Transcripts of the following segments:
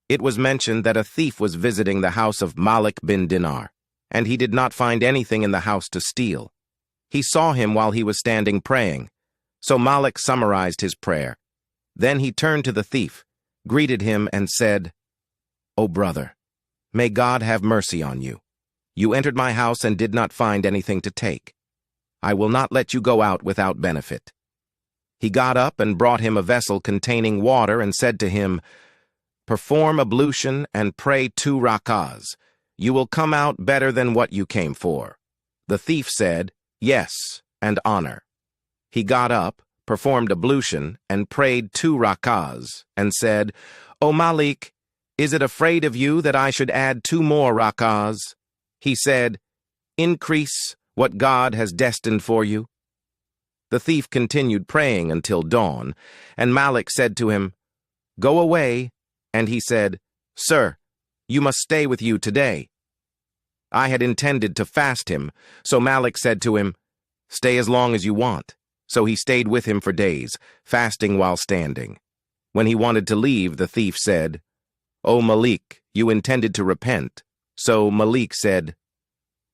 It was mentioned that a thief was visiting the house of Malik bin Dinar, and he did not find anything in the house to steal. He saw him while he was standing praying, so Malik summarized his prayer. Then he turned to the thief, greeted him, and said, "O brother, may God have mercy on you. You entered my house and did not find anything to take. I will not let you go out without benefit." He got up and brought him a vessel containing water and said to him, "Perform ablution and pray 2 rak'ahs. You will come out better than what you came for." The thief said, "Yes, and honor." He got up, performed ablution, and prayed 2 rak'ahs, and said, "O Malik, is it afraid of you that I should add 2 more rak'ahs?" He said, "Increase what God has destined for you." The thief continued praying until dawn, and Malik said to him, "Go away," and he said, "Sir, you must stay with you today." I had intended to fast him, so Malik said to him, "Stay as long as you want." So he stayed with him for days, fasting while standing. When he wanted to leave, the thief said, "O Malik, you intended to repent." So Malik said,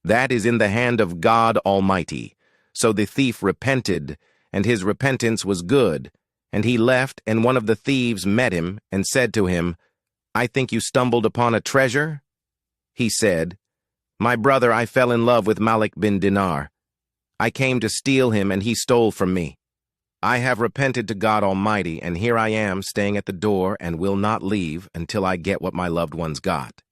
"That is in the hand of God Almighty." So the thief repented, and his repentance was good, and he left, and one of the thieves met him and said to him, "I think you stumbled upon a treasure?" He said, "My brother, I fell in love with Malik bin Dinar. I came to steal him, and he stole from me. I have repented to God Almighty, and here I am staying at the door and will not leave until I get what my loved ones got."